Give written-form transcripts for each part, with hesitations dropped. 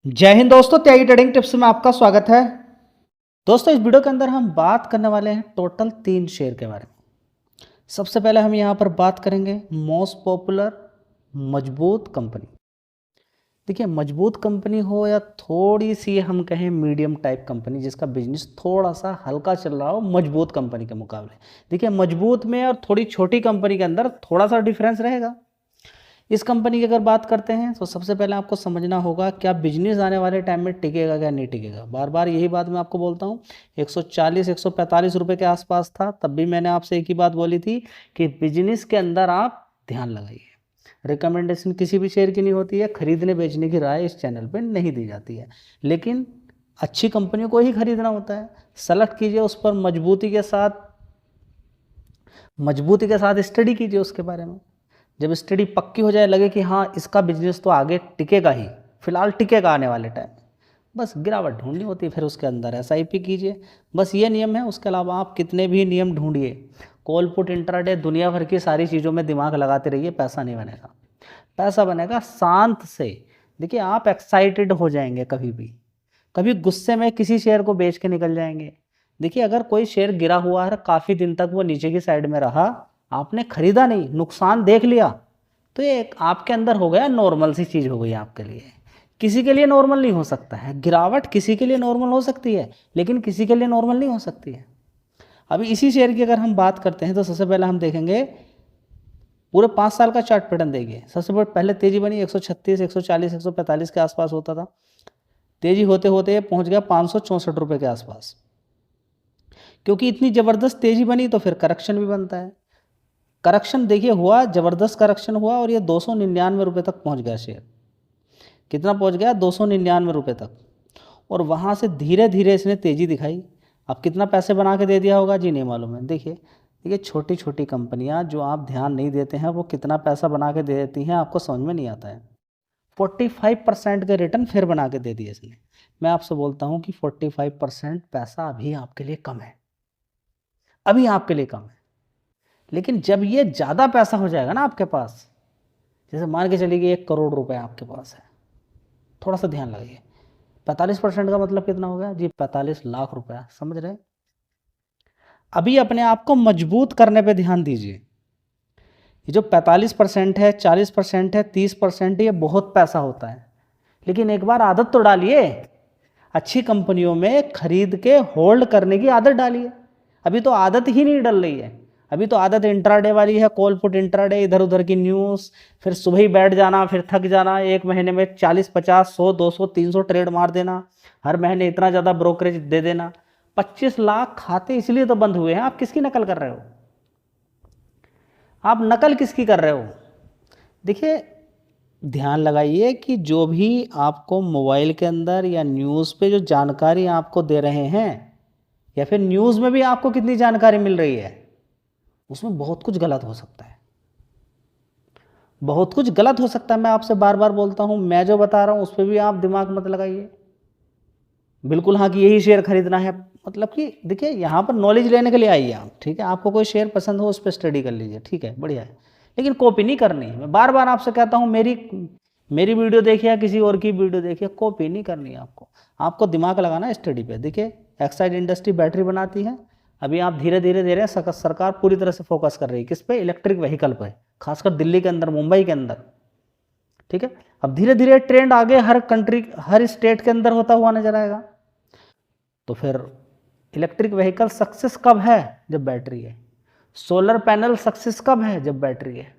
जय हिंद दोस्तों, त्यागी trading tips में आपका स्वागत है। दोस्तों, इस वीडियो के अंदर हम बात करने वाले हैं टोटल 3 शेयर के बारे में। सबसे पहले हम यहाँ पर बात करेंगे मोस्ट पॉपुलर मजबूत कंपनी। देखिए, मजबूत कंपनी हो या थोड़ी सी हम कहें मीडियम टाइप कंपनी जिसका बिजनेस थोड़ा सा हल्का चल रहा हो मजबूत कंपनी के मुकाबले, देखिए मजबूत में और थोड़ी छोटी कंपनी के अंदर थोड़ा सा डिफरेंस रहेगा। इस कंपनी की अगर बात करते हैं तो सबसे पहले आपको समझना होगा क्या बिजनेस आने वाले टाइम में टिकेगा क्या नहीं टिकेगा। बार बार यही बात मैं आपको बोलता हूँ। 140-145 रुपये के आसपास था, तब भी मैंने आपसे एक ही बात बोली थी कि बिजनेस के अंदर आप ध्यान लगाइए। रिकमेंडेशन किसी भी शेयर की नहीं होती है, खरीदने बेचने की राय इस चैनल पर नहीं दी जाती है, लेकिन अच्छी कंपनियों को ही खरीदना होता है। सेलेक्ट कीजिए, उस पर मजबूती के साथ स्टडी कीजिए उसके बारे में। जब स्टडी पक्की हो जाए, लगे कि हाँ इसका बिजनेस तो आगे टिकेगा ही, फिलहाल टिकेगा आने वाले टाइम में, बस गिरावट ढूंढनी होती है, फिर उसके अंदर SIP कीजिए। बस ये नियम है, उसके अलावा आप कितने भी नियम ढूंढिए, कॉल पुट इंट्राडे दुनिया भर की सारी चीज़ों में दिमाग लगाते रहिए, पैसा नहीं बनेगा। पैसा बनेगा शांत से। देखिए, आप एक्साइटेड हो जाएंगे, कभी गुस्से में किसी शेयर को बेच के निकल जाएंगे। देखिए, अगर कोई शेयर गिरा हुआ है, काफ़ी दिन तक वो नीचे की साइड में रहा, आपने खरीदा नहीं, नुकसान देख लिया, तो ये एक आपके अंदर हो गया, नॉर्मल सी चीज़ हो गई आपके लिए। किसी के लिए नॉर्मल नहीं हो सकता है गिरावट, किसी के लिए नॉर्मल हो सकती है लेकिन किसी के लिए नॉर्मल नहीं हो सकती है। अभी इसी शेयर की अगर हम बात करते हैं तो सबसे पहले हम देखेंगे पूरे 5 साल का चार्ट पैटर्न देखिए। सबसे पहले तेजी बनी 136, 140, 145 के आसपास होता था। तेजी होते होते पहुंच गया 564 रुपये के आसपास। क्योंकि इतनी ज़बरदस्त तेजी बनी तो फिर करेक्शन भी बनता है। करेक्शन देखिए हुआ, ज़बरदस्त करेक्शन हुआ और ये 299 रुपये तक पहुंच गया शेयर। कितना पहुंच गया? 299 रुपये तक। और वहाँ से धीरे धीरे इसने तेज़ी दिखाई। अब कितना पैसे बना के दे दिया होगा जी, नहीं मालूम है। देखिए छोटी छोटी कंपनियाँ जो आप ध्यान नहीं देते हैं वो कितना पैसा बना के दे देती हैं, आपको समझ में नहीं आता है। 45% के रिटर्न फिर बना के दे दिए इसने। मैं आपसे बोलता हूँ कि 45% पैसा अभी आपके लिए कम है, अभी आपके लिए कम है। लेकिन जब ये ज़्यादा पैसा हो जाएगा ना आपके पास, जैसे मान के चलिए कि 1 करोड़ रुपए आपके पास है, थोड़ा सा ध्यान लगाइए। 45% का मतलब कितना हो गया जी? 45 लाख रुपया, समझ रहे हैं? अभी अपने आप को मजबूत करने पे ध्यान दीजिए। ये जो 45% है, 40% है, 30% ये बहुत पैसा होता है, लेकिन एक बार आदत तो डालिए। अच्छी कंपनियों में खरीद के होल्ड करने की आदत डालिए। अभी तो आदत ही नहीं डल रही है। अभी तो आदत इंट्राडे वाली है, कॉल पुट इंट्राडे, इधर उधर की न्यूज़, फिर सुबह ही बैठ जाना, फिर थक जाना, एक महीने में 40, 50, 100, 200, 300 ट्रेड मार देना, हर महीने इतना ज़्यादा ब्रोकरेज दे देना। 25 लाख खाते इसलिए तो बंद हुए हैं। आप किसकी नकल कर रहे हो? आप नकल किसकी कर रहे हो? देखिए, ध्यान लगाइए कि जो भी आपको मोबाइल के अंदर या न्यूज़ पे जो जानकारी आपको दे रहे हैं, या फिर न्यूज़ में भी आपको कितनी जानकारी मिल रही है, उसमें बहुत कुछ गलत हो सकता है, बहुत कुछ गलत हो सकता है। मैं आपसे बार बार बोलता हूं, मैं जो बता रहा हूं उस पर भी आप दिमाग मत लगाइए। बिल्कुल हाँ कि यही शेयर खरीदना है, मतलब कि देखिए यहाँ पर नॉलेज लेने के लिए आइए आप, ठीक है? आपको कोई शेयर पसंद हो उस पर स्टडी कर लीजिए, ठीक है, बढ़िया है, लेकिन कॉपी नहीं करनी है। मैं बार बार आपसे कहता हूँ, मेरी वीडियो देखिए या किसी और की वीडियो देखिए, कॉपी नहीं करनी है आपको दिमाग लगाना है स्टडी पे। देखिए, एक्साइड इंडस्ट्री बैटरी बनाती है। अभी आप धीरे धीरे दे रहे हैं, सरकार पूरी तरह से फोकस कर रही है किस पे? इलेक्ट्रिक व्हीकल पे, खासकर दिल्ली के अंदर, मुंबई के अंदर, ठीक है? अब धीरे धीरे ट्रेंड आगे हर कंट्री, हर स्टेट के अंदर होता हुआ नजर आएगा। तो फिर इलेक्ट्रिक व्हीकल सक्सेस कब है? जब बैटरी है। सोलर पैनल सक्सेस कब है? जब बैटरी है।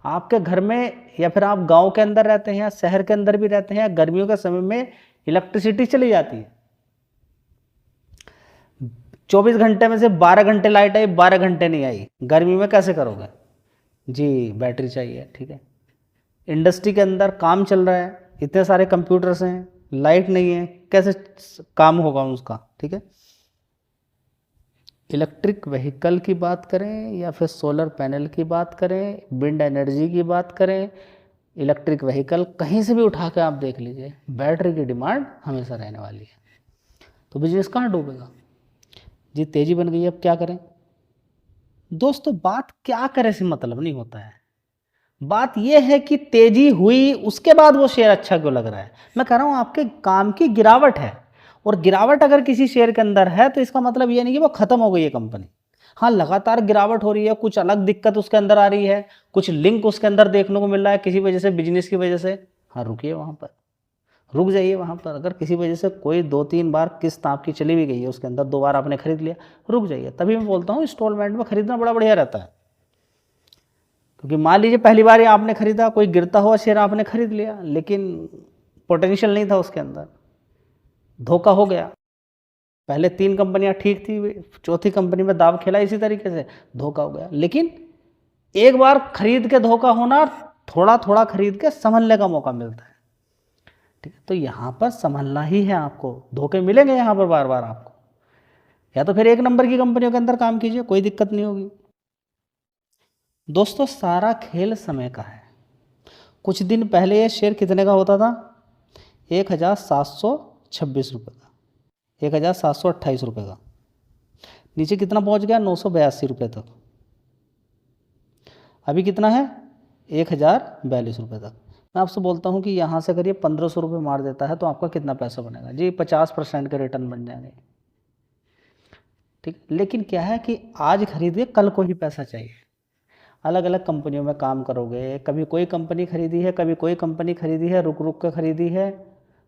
आपके घर में, या फिर आप गांव के अंदर रहते हैं या शहर के अंदर भी रहते हैं, गर्मियों के समय में इलेक्ट्रिसिटी चली जाती है, 24 घंटे में से 12 घंटे लाइट आई, 12 घंटे नहीं आई, गर्मी में कैसे करोगे जी? बैटरी चाहिए, ठीक है? इंडस्ट्री के अंदर काम चल रहा है, इतने सारे कंप्यूटर्स हैं, लाइट नहीं है, कैसे काम होगा उसका, ठीक है? इलेक्ट्रिक व्हीकल की बात करें या फिर सोलर पैनल की बात करें, विंड एनर्जी की बात करें, इलेक्ट्रिक व्हीकल कहीं से भी उठा के आप देख लीजिए, बैटरी की डिमांड हमेशा रहने वाली है। तो बिजनेस कहाँ डूबेगा जी? तेजी बन गई, अब क्या करें? दोस्तों, बात क्या करें से मतलब नहीं होता है, बात यह है कि तेजी हुई उसके बाद वो शेयर अच्छा क्यों लग रहा है। मैं कह रहा हूँ आपके काम की गिरावट है, और गिरावट अगर किसी शेयर के अंदर है तो इसका मतलब ये नहीं कि वो खत्म हो गई है कंपनी। हाँ, लगातार गिरावट हो रही है, कुछ अलग दिक्कत उसके अंदर आ रही है, कुछ लिंक उसके अंदर देखने को मिल रहा है किसी वजह से, बिजनेस की वजह से। हाँ, रुकिए वहाँ पर, रुक जाइए वहाँ पर। अगर किसी वजह से कोई 2-3 बार किस्त आपकी चली भी गई है उसके अंदर, 2 बार आपने खरीद लिया, रुक जाइए। तभी मैं बोलता हूँ इंस्टॉलमेंट में खरीदना बड़ा बढ़िया रहता है। क्योंकि मान लीजिए पहली बार ही आपने खरीदा, कोई गिरता हुआ शेयर आपने खरीद लिया, लेकिन पोटेंशियल नहीं था उसके अंदर, धोखा हो गया। पहले 3 कंपनियां ठीक थी, चौथी कंपनी में दाव खेला इसी तरीके से, धोखा हो गया। लेकिन एक बार खरीद के धोखा होना, थोड़ा थोड़ा खरीद के संभलने का मौका मिलता है। ठीक है, तो यहाँ पर संभलना ही है आपको, धोखे मिलेंगे यहाँ पर बार बार आपको। या तो फिर 1 नंबर की कंपनियों के अंदर काम कीजिए, कोई दिक्कत नहीं होगी। दोस्तों, सारा खेल समय का है। कुछ दिन पहले ये शेयर कितने का होता था? 1726 रुपये का, 1728 रुपये का। नीचे कितना पहुंच गया? 982 रुपये तक। अभी कितना है? 1042 रुपये तक। मैं आपसे बोलता हूँ कि यहाँ से अगर ये 1500 रुपये मार देता है तो आपका कितना पैसा बनेगा जी? 50% के रिटर्न बन जाएंगे। ठीक, लेकिन क्या है कि आज खरीदिए, कल को ही पैसा चाहिए। अलग अलग कंपनियों में काम करोगे, कभी कोई कंपनी खरीदी है, कभी कोई कंपनी खरीदी है, रुक रुक कर खरीदी है,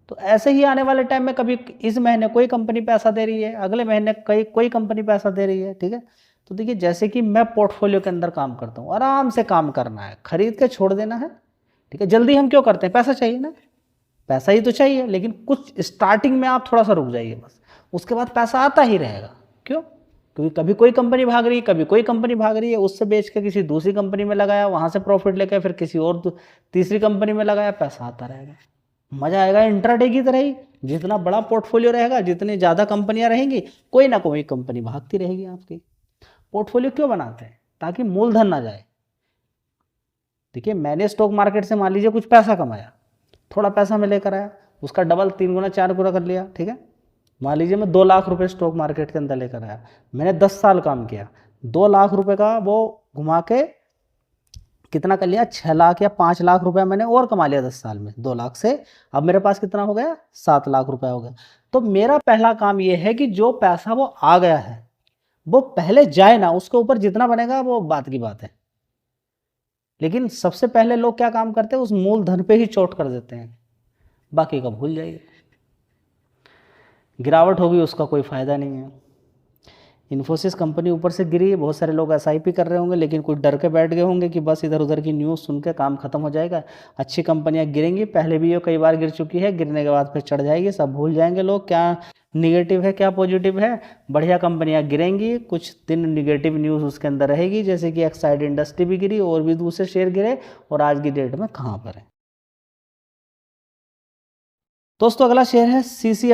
तो ऐसे ही आने वाले टाइम में कभी इस महीने कोई कंपनी पैसा दे रही है, अगले महीने कोई कंपनी पैसा दे रही है। ठीक है, तो देखिए जैसे कि मैं पोर्टफोलियो के अंदर काम करता हूँ, आराम से काम करना है, खरीद के छोड़ देना है। ठीक है, जल्दी हम क्यों करते हैं? पैसा चाहिए ना, पैसा ही तो चाहिए। लेकिन कुछ स्टार्टिंग में आप थोड़ा सा रुक जाइए बस, उसके बाद पैसा आता ही रहेगा। क्यों? क्योंकि कभी कोई कंपनी भाग रही है, कभी कोई कंपनी भाग रही है, उससे बेच के किसी दूसरी कंपनी में लगाया, वहाँ से प्रॉफिट लेकर फिर किसी और तीसरी कंपनी में लगाया, पैसा आता रहेगा। मज़ा आएगा इंट्राडे की तरह ही। जितना बड़ा पोर्टफोलियो रहेगा, जितनी ज़्यादा कंपनियां रहेंगी, कोई ना कोई कंपनी भागती रहेगी आपकी। पोर्टफोलियो क्यों बनाते हैं? ताकि मूलधन ना जाए। देखिए, मैंने स्टॉक मार्केट से मान लीजिए कुछ पैसा कमाया, थोड़ा पैसा मैं लेकर आया, उसका डबल 3 गुना 4 गुना कर लिया। ठीक है, मान लीजिए मैं 2 लाख रुपए स्टॉक मार्केट के अंदर लेकर आया, मैंने 10 साल काम किया, 2 लाख रुपए का वो घुमा के कितना कर लिया? 6 लाख या 5 लाख रुपया मैंने और कमा लिया 10 साल में। 2 लाख से अब मेरे पास कितना हो गया? 7 लाख रुपया हो गया। तो मेरा पहला काम ये है कि जो पैसा वो आ गया है वो पहले जाए ना, उसके ऊपर जितना बनेगा वो बात की बात है। लेकिन सबसे पहले लोग क्या काम करते हैं? उस मूलधन पे ही चोट कर देते हैं, बाकी का भूल जाइए। गिरावट होगी उसका कोई फ़ायदा नहीं है। इन्फोसिस कंपनी ऊपर से गिरी, बहुत सारे लोग एसआईपी कर रहे होंगे, लेकिन कुछ डर के बैठ गए होंगे कि बस इधर उधर की न्यूज़ सुन के काम खत्म हो जाएगा, अच्छी कंपनियां गिरेंगी। पहले भी ये कई बार गिर चुकी है, गिरने के बाद फिर चढ़ जाएगी, सब भूल जाएंगे लोग क्या निगेटिव है क्या पॉजिटिव है। बढ़िया कंपनियां गिरेंगी, कुछ दिन निगेटिव न्यूज़ उसके अंदर रहेगी, जैसे कि एक्साइड इंडस्ट्री भी गिरी और भी दूसरे शेयर गिरे, और आज की डेट में कहाँ पर है। दोस्तों, अगला शेयर है सीसी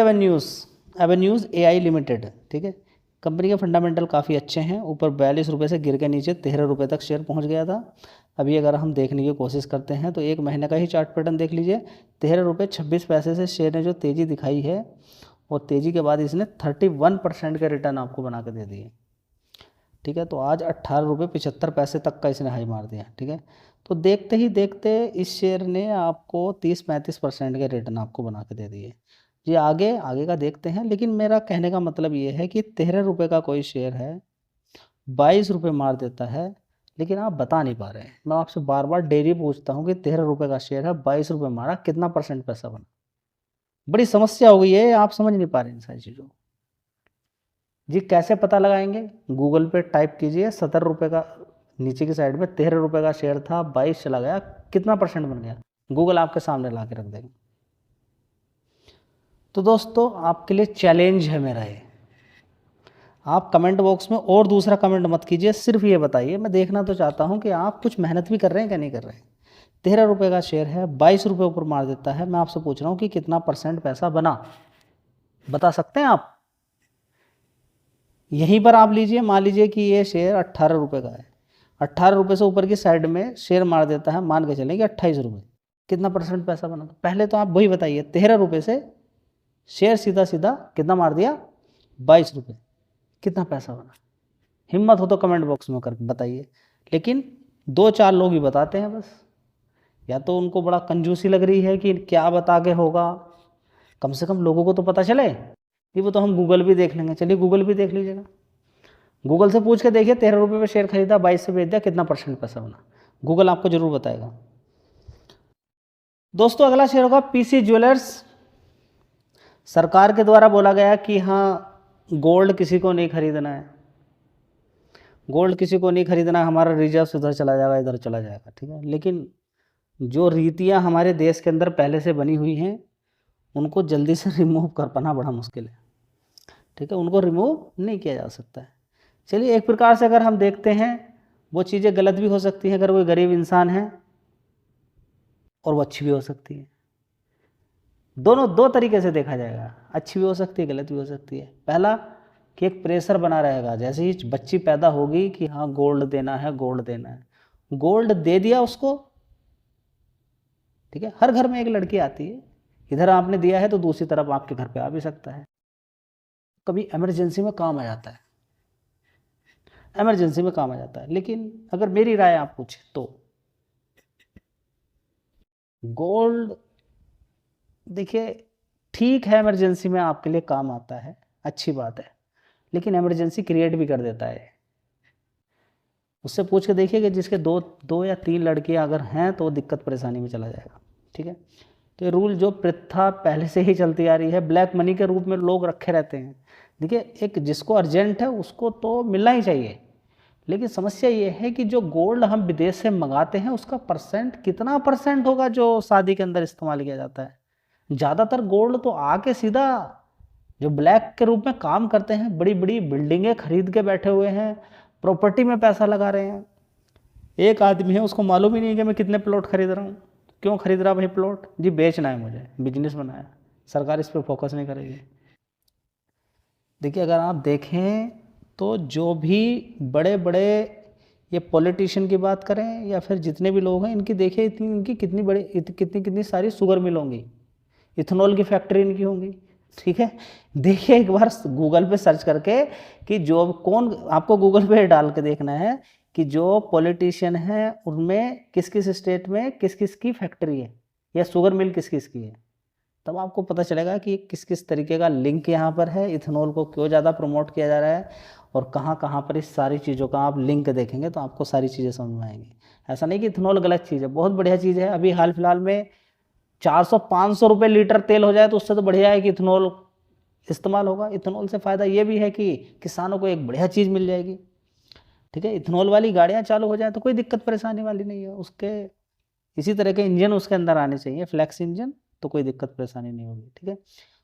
एवेन्यूज़ एआई लिमिटेड। ठीक है, कंपनी के फंडामेंटल काफ़ी अच्छे हैं। ऊपर 42 रुपये से गिर के नीचे 13 रुपये तक शेयर पहुंच गया था। अभी अगर हम देखने की कोशिश करते हैं तो 1 महीने का ही चार्ट पैटर्न देख लीजिए। 13 रुपये 26 पैसे से शेयर ने जो तेज़ी दिखाई है, और तेज़ी के बाद इसने 31% के रिटर्न आपको बना के दे दिए। ठीक है, तो आज 18 रुपये 75 पैसे तक का इसने हाई मार दिया। ठीक है, तो देखते ही देखते इस शेयर ने आपको 30-35% के रिटर्न आपको बना के दे दिए। ये आगे आगे का देखते हैं, लेकिन मेरा कहने का मतलब ये है कि 13 रुपये का कोई शेयर है, 22 रुपये मार देता है, लेकिन आप बता नहीं पा रहे हैं। मैं आपसे बार बार डेली पूछता हूँ कि 13 रुपये का शेयर है, 22 रुपये मारा, कितना % पैसा बना? बड़ी समस्या हो गई है, आप समझ नहीं पा रहे इन सारी चीज़ों को। जी कैसे पता लगाएंगे? गूगल पे टाइप कीजिए 70 रुपये का, नीचे की साइड में 13 रुपये का शेयर था, 22 चला गया, कितना % बन गया? गूगल आपके सामने ला के रख देगा। तो दोस्तों, आपके लिए चैलेंज है मेरा ये, आप कमेंट बॉक्स में और दूसरा कमेंट मत कीजिए, सिर्फ ये बताइए, मैं देखना तो चाहता हूँ कि आप कुछ मेहनत भी कर रहे हैं क्या नहीं कर रहे हैं। 13 रुपये का शेयर है, 22 रुपये ऊपर मार देता है, मैं आपसे पूछ रहा हूँ कि कितना % पैसा बना? बता सकते हैं आप? यहीं पर आप लीजिए, मान लीजिए कि ये शेयर 18 रुपये का है, 18 रुपये से ऊपर की साइड में शेयर मार देता है, मान के चलें कि 28 रुपये, कितना % पैसा बना? तो पहले तो आप वही बताइए, 13 रुपये से शेयर सीधा सीधा कितना मार दिया? 22 रुपये, कितना पैसा बना? हिम्मत हो तो कमेंट बॉक्स में कर बताइए। लेकिन 2-4 लोग ही बताते हैं बस, या तो उनको बड़ा कंजूसी लग रही है कि क्या बता के होगा, कम से कम लोगों को तो पता चले। ये वो तो हम गूगल भी देख लेंगे, चलिए गूगल भी देख लीजिएगा। गूगल से पूछ के देखिए 13 रुपये में शेयर खरीदा, 22 से बेच दिया, कितना % पैसा बना, गूगल आपको जरूर बताएगा। दोस्तों अगला शेयर होगा पीसी ज्वेलर्स। सरकार के द्वारा बोला गया कि हाँ गोल्ड किसी को नहीं खरीदना है, गोल्ड किसी को नहीं खरीदना, हमारा रिजर्व उधर चला जाएगा, इधर चला जाएगा, ठीक है। लेकिन जो रीतियाँ हमारे देश के अंदर पहले से बनी हुई हैं उनको जल्दी से रिमूव कर पाना बड़ा मुश्किल है, ठीक है, उनको रिमूव नहीं किया जा सकता है। चलिए एक प्रकार से अगर हम देखते हैं वो चीज़ें गलत भी हो सकती हैं, अगर कोई गरीब इंसान है, और वो अच्छी भी हो सकती है। दोनों दो तरीके से देखा जाएगा, अच्छी भी हो सकती है, गलत भी हो सकती है। पहला कि एक प्रेशर बना रहेगा, जैसे ही बच्ची पैदा होगी कि हाँ गोल्ड देना है, गोल्ड देना है, गोल्ड दे दिया उसको, ठीक है। हर घर में एक लड़की आती है, इधर आपने दिया है तो दूसरी तरफ आपके घर पे आ भी सकता है, कभी इमरजेंसी में काम आ जाता है, इमरजेंसी में काम आ जाता है। लेकिन अगर मेरी राय आप पूछे तो गोल्ड देखिए ठीक है, इमरजेंसी में आपके लिए काम आता है, अच्छी बात है, लेकिन इमरजेंसी क्रिएट भी कर देता है। उससे पूछ के देखिए कि जिसके दो या 3 लड़कियां अगर हैं तो दिक्कत परेशानी में चला जाएगा, ठीक है। तो ये रूल जो प्रथा पहले से ही चलती आ रही है, ब्लैक मनी के रूप में लोग रखे रहते हैं। देखिए एक जिसको अर्जेंट है उसको तो मिलना ही चाहिए, लेकिन समस्या ये है कि जो गोल्ड हम विदेश से मंगाते हैं उसका कितना % होगा जो शादी के अंदर इस्तेमाल किया जाता है। ज़्यादातर गोल्ड तो आके सीधा जो ब्लैक के रूप में काम करते हैं, बड़ी बड़ी बिल्डिंगें खरीद के बैठे हुए हैं, प्रॉपर्टी में पैसा लगा रहे हैं। एक आदमी है उसको मालूम ही नहीं कि मैं कितने प्लॉट खरीद रहा हूँ, क्यों खरीद रहा भाई प्लॉट, जी बेचना है मुझे, बिजनेस बनाया, सरकार इस पर फोकस नहीं करेगी। देखिए अगर आप देखें तो जो भी बड़े बड़े ये पॉलिटिशियन की बात करें या फिर जितने भी लोग हैं, इनकी देखिए इनकी कितनी सारी शुगर मिल होंगी, इथेनॉल की फैक्ट्री इनकी होंगी, ठीक है। देखिए एक बार गूगल पे सर्च करके कि जो कौन, आपको गूगल पे डाल के देखना है कि जो पॉलिटिशियन है उनमें किस किस स्टेट में किस किस की फैक्ट्री है या शुगर मिल किस किस की है, तब आपको पता चलेगा कि किस किस तरीके का लिंक यहाँ पर है, इथेनॉल को क्यों ज़्यादा प्रमोट किया जा रहा है और कहाँ कहाँ पर इस सारी चीज़ों का आप लिंक देखेंगे तो आपको सारी चीज़ें समझ में आएंगी। ऐसा नहीं कि इथेनॉल गलत चीज़ है, बहुत बढ़िया चीज़ है। अभी हाल फिलहाल में 400-500 रुपये लीटर तेल हो जाए तो उससे तो बढ़िया है कि इथेनॉल इस्तेमाल होगा। इथेनॉल से फ़ायदा ये भी है कि किसानों को एक बढ़िया चीज़ मिल जाएगी, ठीक है। इथेनॉल वाली गाड़ियाँ चालू हो जाए तो कोई दिक्कत परेशानी वाली नहीं है, उसके इसी तरह के इंजन उसके अंदर आने चाहिए, फ्लैक्स इंजन, तो कोई दिक्कत परेशानी नहीं होगी, ठीक है।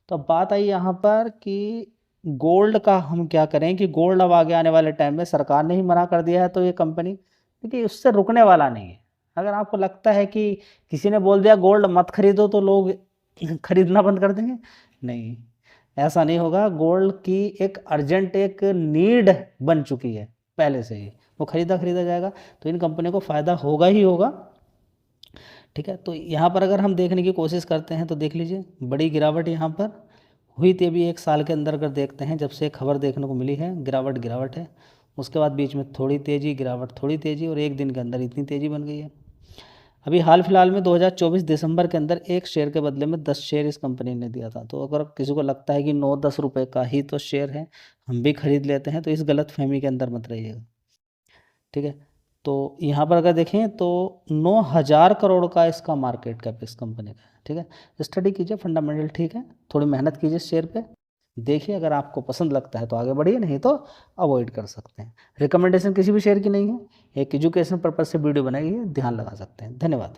तो अब बात आई यहाँ पर कि गोल्ड का हम क्या करें, कि गोल्ड अब आगे आने वाले टाइम में सरकार ने ही मना कर दिया है तो ये कंपनी, देखिए उससे रुकने वाला नहीं है। अगर आपको लगता है कि किसी ने बोल दिया गोल्ड मत खरीदो तो लोग खरीदना बंद कर देंगे, नहीं, ऐसा नहीं होगा। गोल्ड की एक अर्जेंट एक नीड बन चुकी है पहले से ही, वो खरीदा जाएगा, तो इन कंपनियों को फ़ायदा होगा ही होगा, ठीक है। तो यहाँ पर अगर हम देखने की कोशिश करते हैं तो देख लीजिए बड़ी गिरावट यहाँ पर हुई थी अभी 1 साल के अंदर। अगर देखते हैं जब से खबर देखने को मिली है गिरावट है, उसके बाद बीच में थोड़ी तेज़ी, गिरावट, थोड़ी तेज़ी, और 1 दिन के अंदर इतनी तेज़ी बन गई है। अभी हाल फिलहाल में 2024 दिसंबर के अंदर 1 शेयर के बदले में 10 शेयर इस कंपनी ने दिया था। तो अगर किसी को लगता है कि 9-10 रुपये का ही तो शेयर है, हम भी खरीद लेते हैं, तो इस गलत फहमी के अंदर मत रहिएगा, ठीक है। तो यहाँ पर अगर देखें तो 9,000 करोड़ का इसका मार्केट कैप इस कंपनी का है, ठीक है। स्टडी कीजिए, फंडामेंटल ठीक है, थोड़ी मेहनत कीजिए शेयर पे, देखिए अगर आपको पसंद लगता है तो आगे बढ़िए, नहीं तो अवॉइड कर सकते हैं। रिकमेंडेशन किसी भी शेयर की नहीं है, एक एजुकेशन पर्पज़ से वीडियो बनाई है, ध्यान लगा सकते हैं। धन्यवाद।